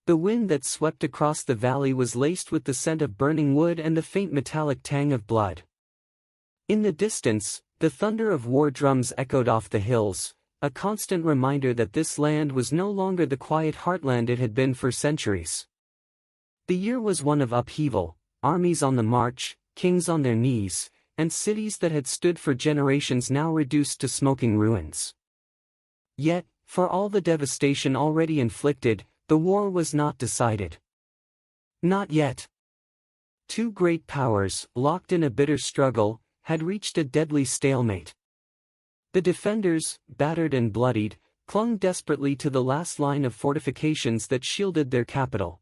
The wind that swept across the valley was laced with the scent of burning wood and the faint metallic tang of blood. In the distance, the thunder of war drums echoed off the hills, a constant reminder that this land was no longer the quiet heartland it had been for centuries. The year was one of upheaval, armies on the march, kings on their knees, and cities that had stood for generations now reduced to smoking ruins. Yet, for all the devastation already inflicted, the war was not decided. Not yet. Two great powers, locked in a bitter struggle, had reached a deadly stalemate. The defenders, battered and bloodied, clung desperately to the last line of fortifications that shielded their capital.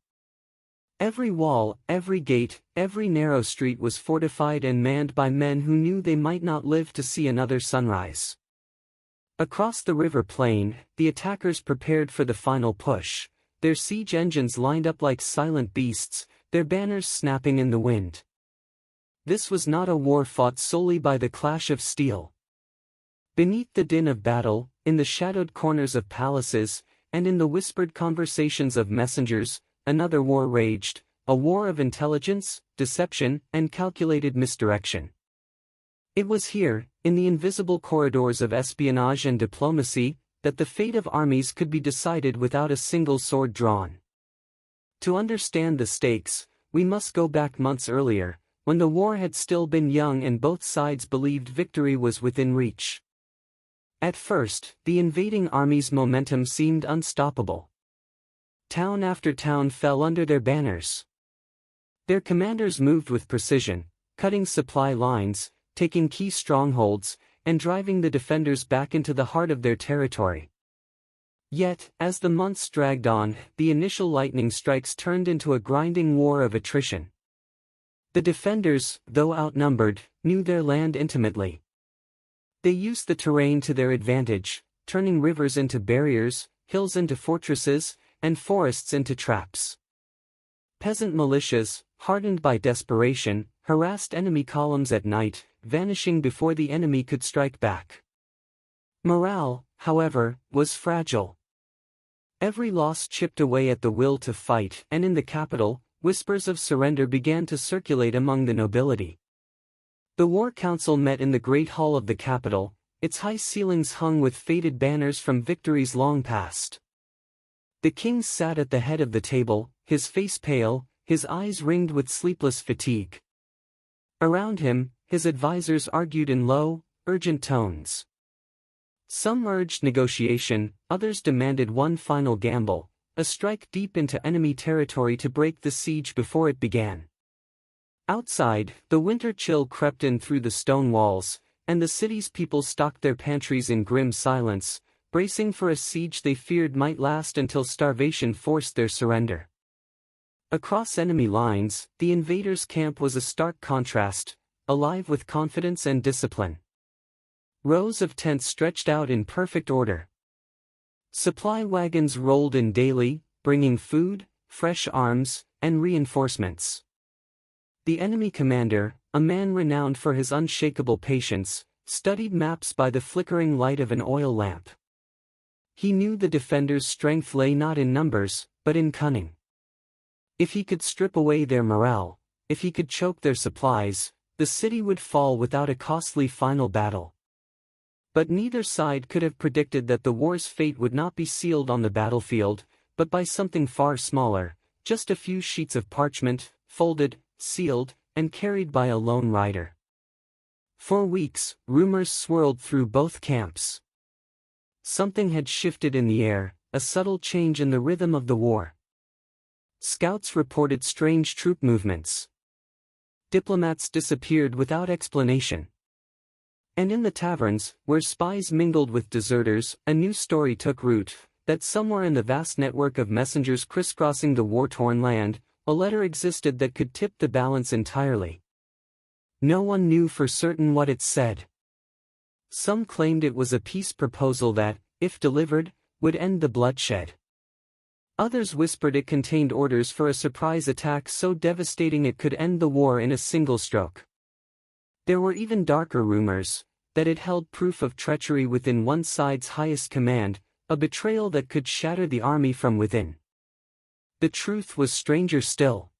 Every wall, every gate, every narrow street was fortified and manned by men who knew they might not live to see another sunrise. Across the river plain, the attackers prepared for the final push, their siege engines lined up like silent beasts, their banners snapping in the wind. This was not a war fought solely by the clash of steel. Beneath the din of battle, in the shadowed corners of palaces, and in the whispered conversations of messengers, another war raged, a war of intelligence, deception, and calculated misdirection. It was here, in the invisible corridors of espionage and diplomacy, that the fate of armies could be decided without a single sword drawn. To understand the stakes, we must go back months earlier, when the war had still been young and both sides believed victory was within reach. At first, the invading army's momentum seemed unstoppable. Town after town fell under their banners. Their commanders moved with precision, cutting supply lines, taking key strongholds, and driving the defenders back into the heart of their territory. Yet, as the months dragged on, the initial lightning strikes turned into a grinding war of attrition. The defenders, though outnumbered, knew their land intimately. They used the terrain to their advantage, turning rivers into barriers, hills into fortresses, and forests into traps. Peasant militias, hardened by desperation, harassed enemy columns at night, vanishing before the enemy could strike back. Morale, however, was fragile. Every loss chipped away at the will to fight, and in the capital, whispers of surrender began to circulate among the nobility. The war council met in the great hall of the capital, its high ceilings hung with faded banners from victories long past. The king sat at the head of the table, his face pale, his eyes ringed with sleepless fatigue. Around him, his advisers argued in low, urgent tones. Some urged negotiation, others demanded one final gamble, a strike deep into enemy territory to break the siege before it began. Outside, the winter chill crept in through the stone walls, and the city's people stocked their pantries in grim silence, bracing for a siege they feared might last until starvation forced their surrender. Across enemy lines, the invaders' camp was a stark contrast, alive with confidence and discipline. Rows of tents stretched out in perfect order. Supply wagons rolled in daily, bringing food, fresh arms, and reinforcements. The enemy commander, a man renowned for his unshakable patience, studied maps by the flickering light of an oil lamp. He knew the defenders' strength lay not in numbers, but in cunning. If he could strip away their morale, if he could choke their supplies, the city would fall without a costly final battle. But neither side could have predicted that the war's fate would not be sealed on the battlefield, but by something far smaller, just a few sheets of parchment, folded, sealed, and carried by a lone rider. For weeks, rumors swirled through both camps. Something had shifted in the air, a subtle change in the rhythm of the war. Scouts reported strange troop movements. Diplomats disappeared without explanation. And in the taverns, where spies mingled with deserters, a new story took root, that somewhere in the vast network of messengers crisscrossing the war-torn land, a letter existed that could tip the balance entirely. No one knew for certain what it said. Some claimed it was a peace proposal that, if delivered, would end the bloodshed. Others whispered it contained orders for a surprise attack so devastating it could end the war in a single stroke. There were even darker rumors, that it held proof of treachery within one side's highest command, a betrayal that could shatter the army from within. The truth was stranger still.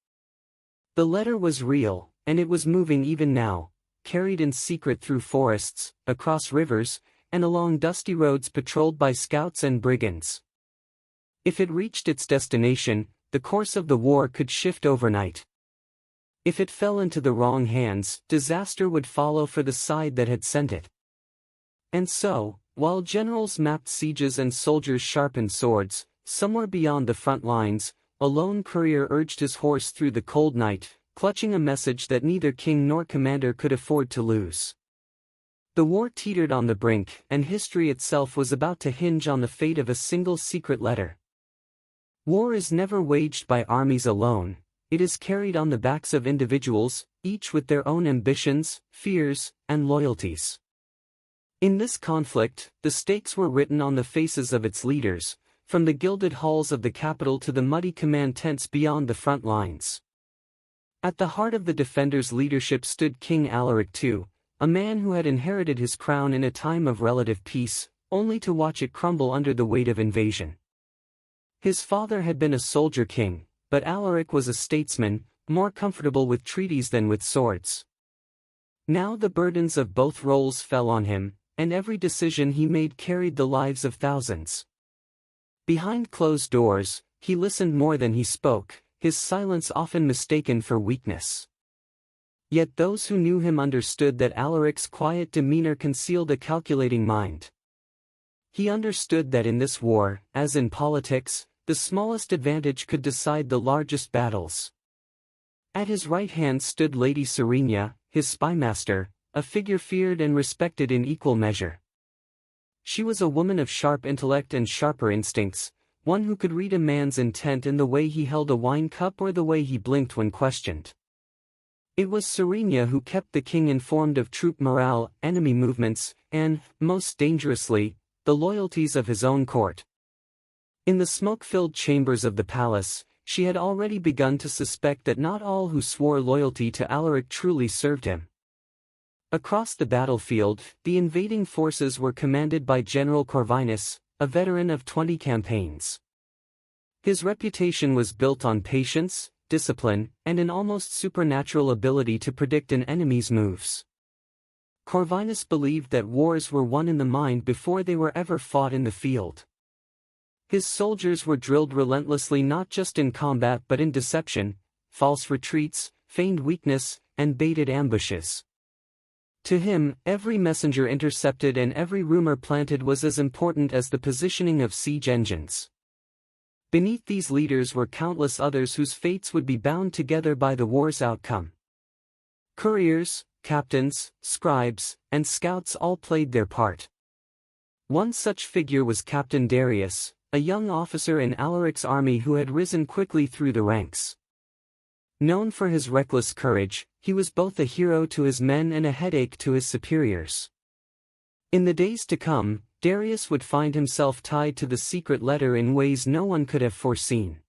The letter was real, and it was moving even now, carried in secret through forests, across rivers, and along dusty roads patrolled by scouts and brigands. If it reached its destination, the course of the war could shift overnight. If it fell into the wrong hands, disaster would follow for the side that had sent it. And so, while generals mapped sieges and soldiers sharpened swords, somewhere beyond the front lines, a lone courier urged his horse through the cold night, clutching a message that neither king nor commander could afford to lose. The war teetered on the brink, and history itself was about to hinge on the fate of a single secret letter. War is never waged by armies alone, it is carried on the backs of individuals, each with their own ambitions, fears, and loyalties. In this conflict, the stakes were written on the faces of its leaders, from the gilded halls of the capital to the muddy command tents beyond the front lines. At the heart of the defenders' leadership stood King Alaric II, a man who had inherited his crown in a time of relative peace, only to watch it crumble under the weight of invasion. His father had been a soldier king, but Alaric was a statesman, more comfortable with treaties than with swords. Now the burdens of both roles fell on him, and every decision he made carried the lives of thousands. Behind closed doors, he listened more than he spoke, his silence often mistaken for weakness. Yet those who knew him understood that Alaric's quiet demeanor concealed a calculating mind. He understood that in this war, as in politics, the smallest advantage could decide the largest battles. At his right hand stood Lady Serenia, his spymaster, a figure feared and respected in equal measure. She was a woman of sharp intellect and sharper instincts, one who could read a man's intent in the way he held a wine cup or the way he blinked when questioned. It was Serenia who kept the king informed of troop morale, enemy movements, and, most dangerously, the loyalties of his own court. In the smoke-filled chambers of the palace, she had already begun to suspect that not all who swore loyalty to Alaric truly served him. Across the battlefield, the invading forces were commanded by General Corvinus, a veteran of 20 campaigns. His reputation was built on patience, discipline, and an almost supernatural ability to predict an enemy's moves. Corvinus believed that wars were won in the mind before they were ever fought in the field. His soldiers were drilled relentlessly not just in combat but in deception, false retreats, feigned weakness, and baited ambushes. To him, every messenger intercepted and every rumor planted was as important as the positioning of siege engines. Beneath these leaders were countless others whose fates would be bound together by the war's outcome. Couriers, captains, scribes, and scouts all played their part. One such figure was Captain Darius, a young officer in Alaric's army who had risen quickly through the ranks. Known for his reckless courage, he was both a hero to his men and a headache to his superiors. In the days to come, Darius would find himself tied to the secret letter in ways no one could have foreseen.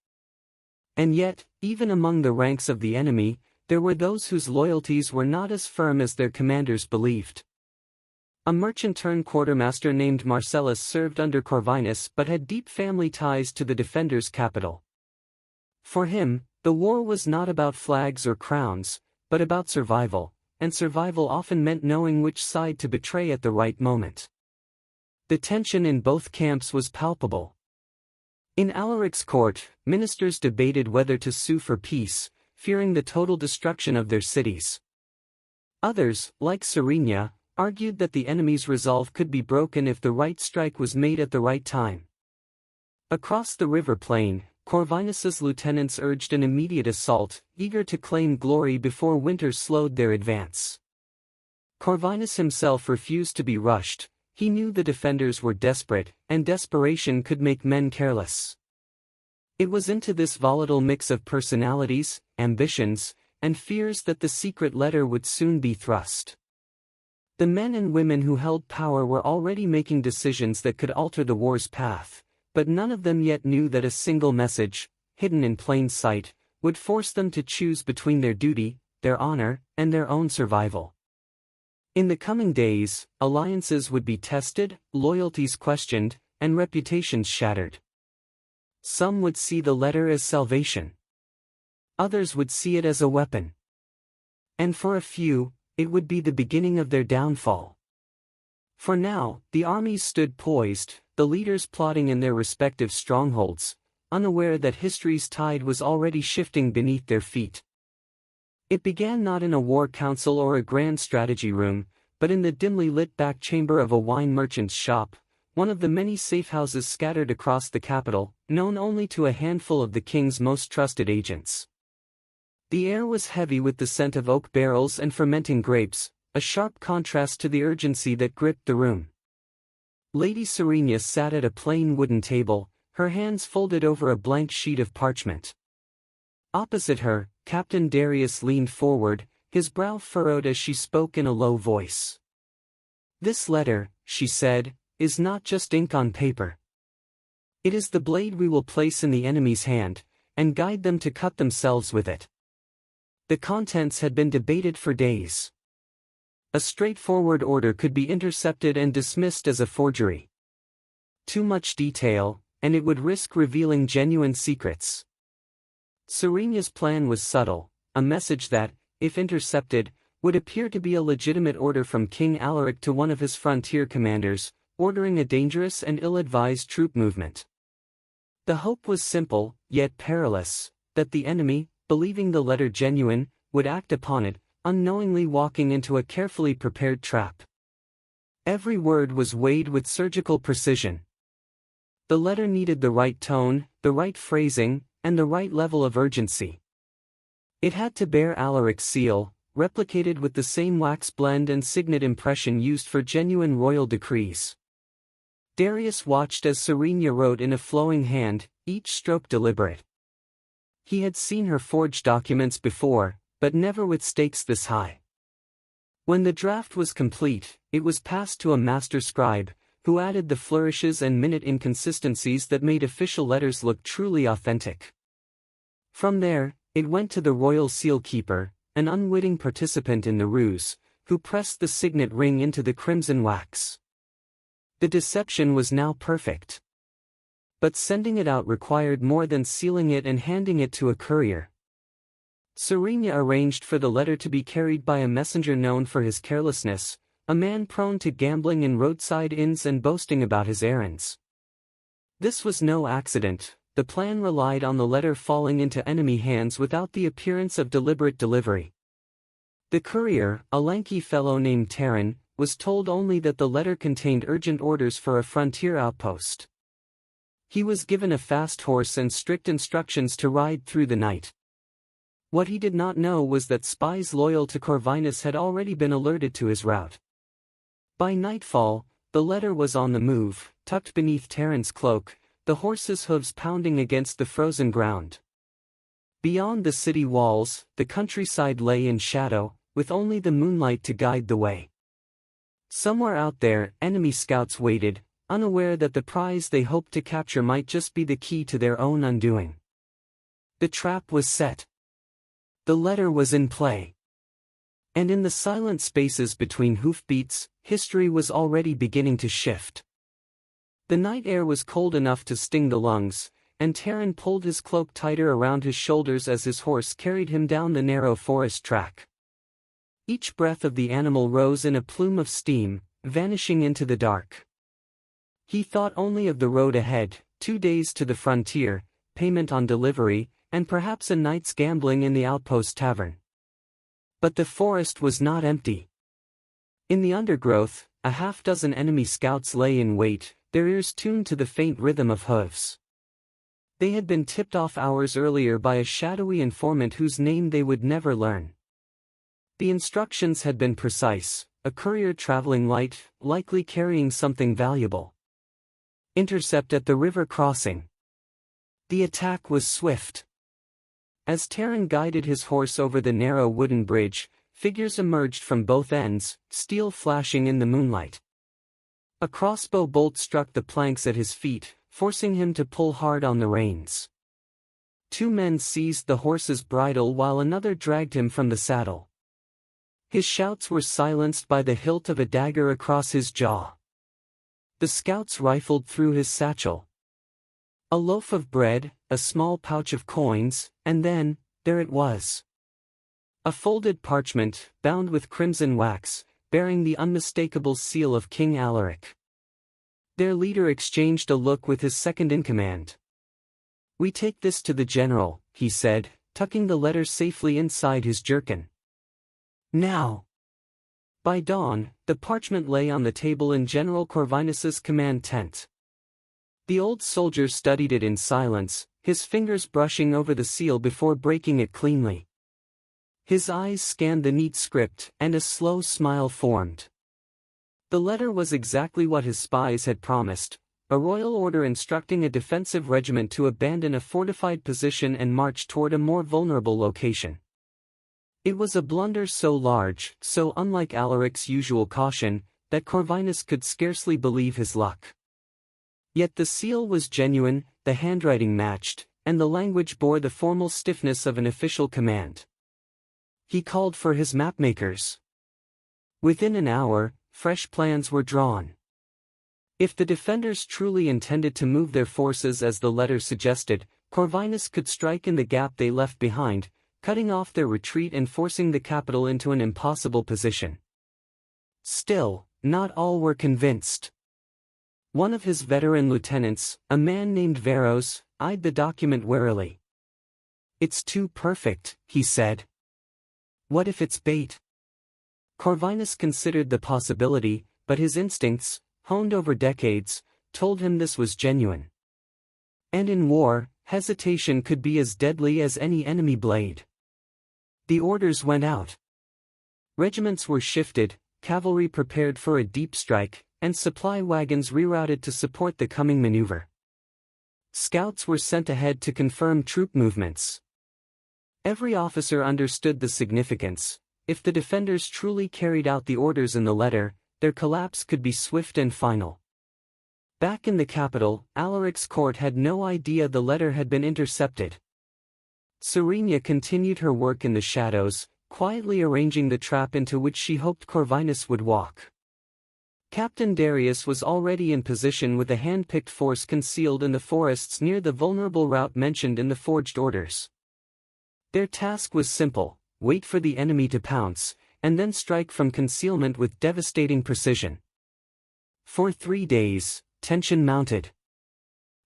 And yet, even among the ranks of the enemy, there were those whose loyalties were not as firm as their commanders believed. A merchant-turned-quartermaster named Marcellus served under Corvinus but had deep family ties to the defender's capital. For him, the war was not about flags or crowns, but about survival, and survival often meant knowing which side to betray at the right moment. The tension in both camps was palpable. In Alaric's court, ministers debated whether to sue for peace, fearing the total destruction of their cities. Others, like Serenia, argued that the enemy's resolve could be broken if the right strike was made at the right time. Across the river plain, Corvinus's lieutenants urged an immediate assault, eager to claim glory before winter slowed their advance. Corvinus himself refused to be rushed. He knew the defenders were desperate, and desperation could make men careless. It was into this volatile mix of personalities, ambitions, and fears that the secret letter would soon be thrust. The men and women who held power were already making decisions that could alter the war's path, but none of them yet knew that a single message, hidden in plain sight, would force them to choose between their duty, their honor, and their own survival. In the coming days, alliances would be tested, loyalties questioned, and reputations shattered. Some would see the letter as salvation. Others would see it as a weapon. And for a few, it would be the beginning of their downfall. For now, the armies stood poised, the leaders plotting in their respective strongholds, unaware that history's tide was already shifting beneath their feet. It began not in a war council or a grand strategy room, but in the dimly lit back chamber of a wine merchant's shop, one of the many safe houses scattered across the capital, known only to a handful of the king's most trusted agents. The air was heavy with the scent of oak barrels and fermenting grapes, a sharp contrast to the urgency that gripped the room. Lady Serenia sat at a plain wooden table, her hands folded over a blank sheet of parchment. Opposite her, Captain Darius leaned forward, his brow furrowed as she spoke in a low voice. "This letter," she said, "is not just ink on paper. It is the blade we will place in the enemy's hand, and guide them to cut themselves with it." The contents had been debated for days. A straightforward order could be intercepted and dismissed as a forgery. Too much detail, and it would risk revealing genuine secrets. Serenia's plan was subtle, a message that, if intercepted, would appear to be a legitimate order from King Alaric to one of his frontier commanders, ordering a dangerous and ill-advised troop movement. The hope was simple, yet perilous, that the enemy, believing the letter genuine, would act upon it, unknowingly walking into a carefully prepared trap. Every word was weighed with surgical precision. The letter needed the right tone, the right phrasing, and the right level of urgency. It had to bear Alaric's seal, replicated with the same wax blend and signet impression used for genuine royal decrees. Darius watched as Serenia wrote in a flowing hand, each stroke deliberate. He had seen her forge documents before, but never with stakes this high. When the draft was complete, it was passed to a master scribe, who added the flourishes and minute inconsistencies that made official letters look truly authentic. From there, it went to the royal seal keeper, an unwitting participant in the ruse, who pressed the signet ring into the crimson wax. The deception was now perfect. But sending it out required more than sealing it and handing it to a courier. Serenia arranged for the letter to be carried by a messenger known for his carelessness, a man prone to gambling in roadside inns and boasting about his errands. This was no accident. The plan relied on the letter falling into enemy hands without the appearance of deliberate delivery. The courier, a lanky fellow named Terran, was told only that the letter contained urgent orders for a frontier outpost. He was given a fast horse and strict instructions to ride through the night. What he did not know was that spies loyal to Corvinus had already been alerted to his route. By nightfall, the letter was on the move, tucked beneath Terran's cloak, the horse's hooves pounding against the frozen ground. Beyond the city walls, the countryside lay in shadow, with only the moonlight to guide the way. Somewhere out there, enemy scouts waited, unaware that the prize they hoped to capture might just be the key to their own undoing. The trap was set. The letter was in play. And in the silent spaces between hoofbeats, history was already beginning to shift. The night air was cold enough to sting the lungs, and Terran pulled his cloak tighter around his shoulders as his horse carried him down the narrow forest track. Each breath of the animal rose in a plume of steam, vanishing into the dark. He thought only of the road ahead, 2 days to the frontier, payment on delivery, and perhaps a night's gambling in the outpost tavern. But the forest was not empty. In the undergrowth, a half-dozen enemy scouts lay in wait, their ears tuned to the faint rhythm of hooves. They had been tipped off hours earlier by a shadowy informant whose name they would never learn. The instructions had been precise: a courier traveling light, likely carrying something valuable. Intercept at the river crossing. The attack was swift. As Terran guided his horse over the narrow wooden bridge, figures emerged from both ends, steel flashing in the moonlight. A crossbow bolt struck the planks at his feet, forcing him to pull hard on the reins. 2 men seized the horse's bridle while another dragged him from the saddle. His shouts were silenced by the hilt of a dagger across his jaw. The scouts rifled through his satchel. A loaf of bread, a small pouch of coins, and then, there it was. A folded parchment, bound with crimson wax, bearing the unmistakable seal of King Alaric. Their leader exchanged a look with his second-in-command. "We take this to the general," he said, tucking the letter safely inside his jerkin. "Now." By dawn, the parchment lay on the table in General Corvinus's command tent. The old soldier studied it in silence, his fingers brushing over the seal before breaking it cleanly. His eyes scanned the neat script, and a slow smile formed. The letter was exactly what his spies had promised, a royal order instructing a defensive regiment to abandon a fortified position and march toward a more vulnerable location. It was a blunder so large, so unlike Alaric's usual caution, that Corvinus could scarcely believe his luck. Yet the seal was genuine, the handwriting matched, and the language bore the formal stiffness of an official command. He called for his mapmakers. Within an hour, fresh plans were drawn. If the defenders truly intended to move their forces as the letter suggested, Corvinus could strike in the gap they left behind, cutting off their retreat and forcing the capital into an impossible position. Still, not all were convinced. One of his veteran lieutenants, a man named Veros, eyed the document warily. "It's too perfect," he said. "What if it's bait?" Corvinus considered the possibility, but his instincts, honed over decades, told him this was genuine. And in war, hesitation could be as deadly as any enemy blade. The orders went out. Regiments were shifted, cavalry prepared for a deep strike, and supply wagons rerouted to support the coming maneuver. Scouts were sent ahead to confirm troop movements. Every officer understood the significance. If the defenders truly carried out the orders in the letter, their collapse could be swift and final. Back in the capital, Alaric's court had no idea the letter had been intercepted. Serenia continued her work in the shadows, quietly arranging the trap into which she hoped Corvinus would walk. Captain Darius was already in position with a hand-picked force concealed in the forests near the vulnerable route mentioned in the forged orders. Their task was simple: wait for the enemy to pounce, and then strike from concealment with devastating precision. For 3 days, tension mounted.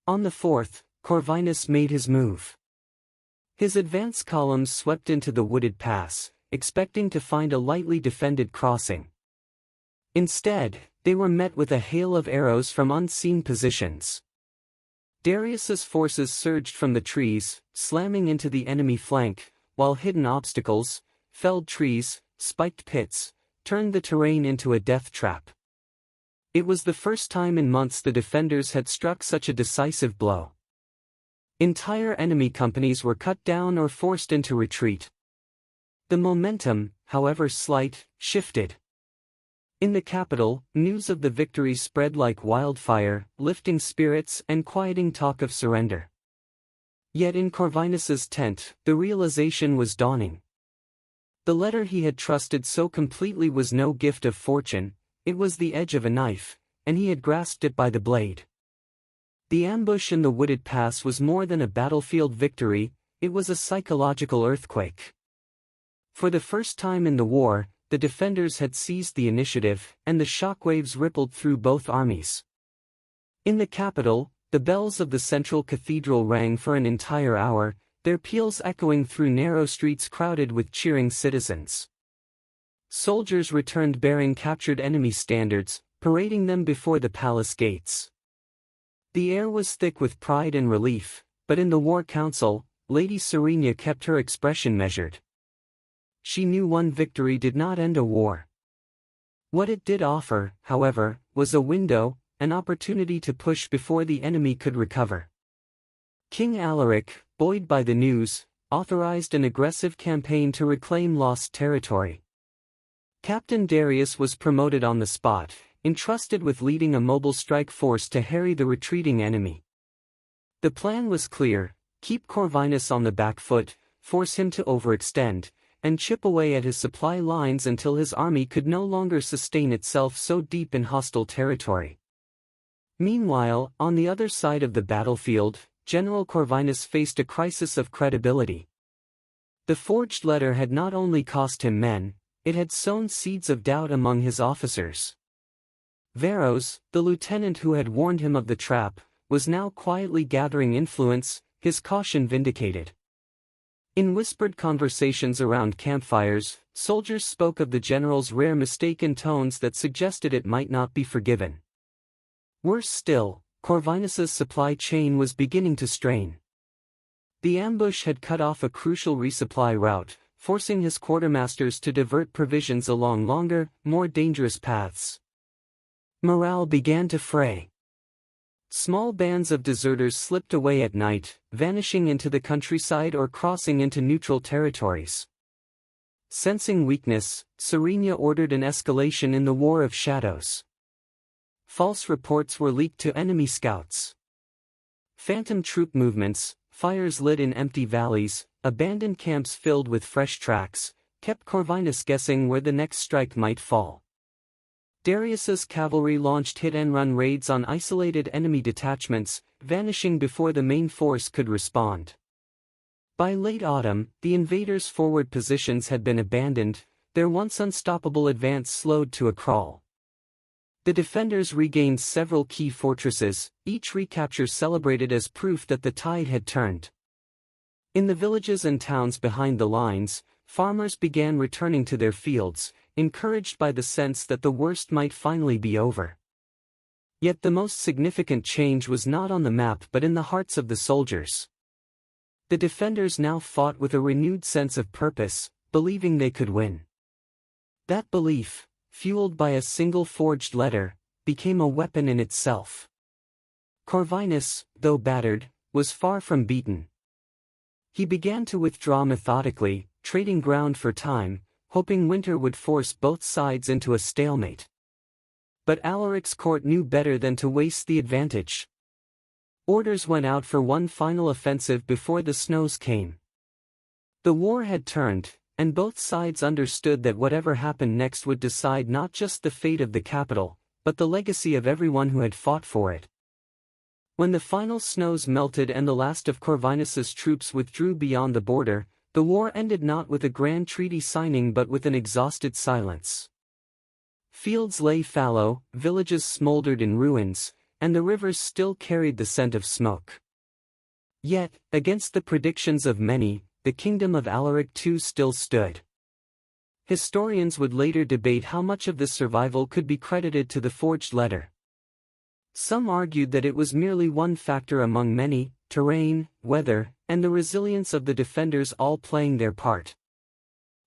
On the 4th, Corvinus made his move. His advance columns swept into the wooded pass, expecting to find a lightly defended crossing. Instead, they were met with a hail of arrows from unseen positions. Darius's forces surged from the trees, slamming into the enemy flank, while hidden obstacles, felled trees, spiked pits, turned the terrain into a death trap. It was the first time in months the defenders had struck such a decisive blow. Entire enemy companies were cut down or forced into retreat. The momentum, however slight, shifted. In the capital, news of the victory spread like wildfire, lifting spirits and quieting talk of surrender. Yet in Corvinus's tent, the realization was dawning. The letter he had trusted so completely was no gift of fortune, it was the edge of a knife, and he had grasped it by the blade. The ambush in the wooded pass was more than a battlefield victory, it was a psychological earthquake. For the first time in the war, the defenders had seized the initiative, and the shockwaves rippled through both armies. In the capital, the bells of the central cathedral rang for an entire hour, their peals echoing through narrow streets crowded with cheering citizens. Soldiers returned bearing captured enemy standards, parading them before the palace gates. The air was thick with pride and relief, but in the war council, Lady Serenia kept her expression measured. She knew one victory did not end a war. What it did offer, however, was a window, an opportunity to push before the enemy could recover. King Alaric, buoyed by the news, authorized an aggressive campaign to reclaim lost territory. Captain Darius was promoted on the spot, entrusted with leading a mobile strike force to harry the retreating enemy. The plan was clear: keep Corvinus on the back foot, force him to overextend, and chip away at his supply lines until his army could no longer sustain itself so deep in hostile territory. Meanwhile, on the other side of the battlefield, General Corvinus faced a crisis of credibility. The forged letter had not only cost him men, it had sown seeds of doubt among his officers. Varros, the lieutenant who had warned him of the trap, was now quietly gathering influence, his caution vindicated. In whispered conversations around campfires, soldiers spoke of the general's rare mistake in tones that suggested it might not be forgiven. Worse still, Corvinus's supply chain was beginning to strain. The ambush had cut off a crucial resupply route, forcing his quartermasters to divert provisions along longer, more dangerous paths. Morale began to fray. Small bands of deserters slipped away at night, vanishing into the countryside or crossing into neutral territories. Sensing weakness, Serenia ordered an escalation in the War of Shadows. False reports were leaked to enemy scouts. Phantom troop movements, fires lit in empty valleys, abandoned camps filled with fresh tracks, kept Corvinus guessing where the next strike might fall. Darius's cavalry launched hit-and-run raids on isolated enemy detachments, vanishing before the main force could respond. By late autumn, the invaders' forward positions had been abandoned, their once unstoppable advance slowed to a crawl. The defenders regained several key fortresses, each recapture celebrated as proof that the tide had turned. In the villages and towns behind the lines, farmers began returning to their fields, encouraged by the sense that the worst might finally be over. Yet the most significant change was not on the map but in the hearts of the soldiers. The defenders now fought with a renewed sense of purpose, believing they could win. That belief, fueled by a single forged letter, became a weapon in itself. Corvinus, though battered, was far from beaten. He began to withdraw methodically, trading ground for time, hoping winter would force both sides into a stalemate. But Alaric's court knew better than to waste the advantage. Orders went out for one final offensive before the snows came. The war had turned, and both sides understood that whatever happened next would decide not just the fate of the capital, but the legacy of everyone who had fought for it. When the final snows melted and the last of Corvinus's troops withdrew beyond the border, the war ended not with a grand treaty signing but with an exhausted silence. Fields lay fallow, villages smoldered in ruins, and the rivers still carried the scent of smoke. Yet, against the predictions of many, the kingdom of Alaric too still stood. Historians would later debate how much of this survival could be credited to the forged letter. Some argued that it was merely one factor among many, terrain, weather, and the resilience of the defenders all playing their part.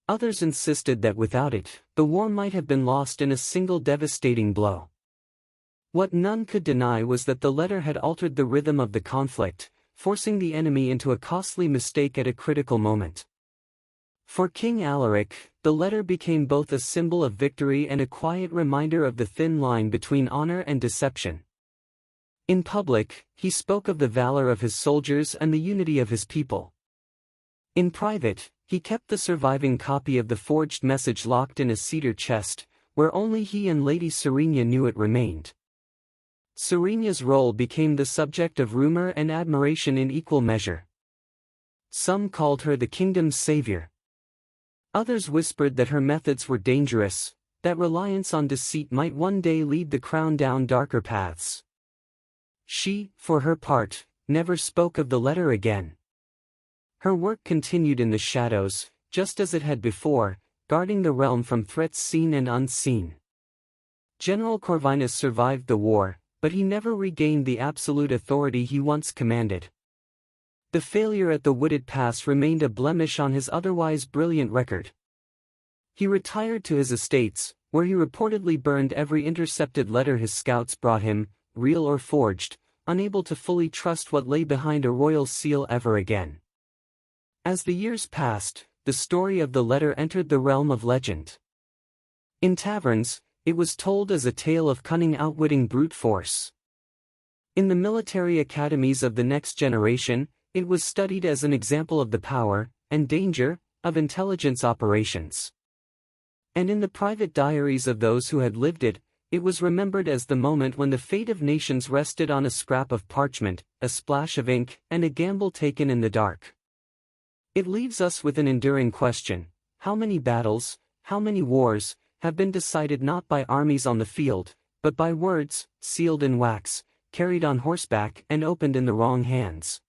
Others insisted that without it, the war might have been lost in a single devastating blow. What none could deny was that the letter had altered the rhythm of the conflict, forcing the enemy into a costly mistake at a critical moment. For King Alaric, the letter became both a symbol of victory and a quiet reminder of the thin line between honor and deception. In public, he spoke of the valor of his soldiers and the unity of his people. In private, he kept the surviving copy of the forged message locked in a cedar chest, where only he and Lady Serenia knew it remained. Serenia's role became the subject of rumor and admiration in equal measure. Some called her the kingdom's savior. Others whispered that her methods were dangerous, that reliance on deceit might one day lead the crown down darker paths. She, for her part, never spoke of the letter again. Her work continued in the shadows, just as it had before, guarding the realm from threats seen and unseen. General Corvinus survived the war, but he never regained the absolute authority he once commanded. The failure at the Wooded Pass remained a blemish on his otherwise brilliant record. He retired to his estates, where he reportedly burned every intercepted letter his scouts brought him, real or forged, unable to fully trust what lay behind a royal seal ever again. As the years passed, the story of the letter entered the realm of legend. In taverns, it was told as a tale of cunning outwitting brute force. In the military academies of the next generation, it was studied as an example of the power and danger of intelligence operations. And in the private diaries of those who had lived it, It was remembered as the moment when the fate of nations rested on a scrap of parchment, a splash of ink, and a gamble taken in the dark. It leaves us with an enduring question: how many battles, how many wars, have been decided not by armies on the field, but by words, sealed in wax, carried on horseback and opened in the wrong hands?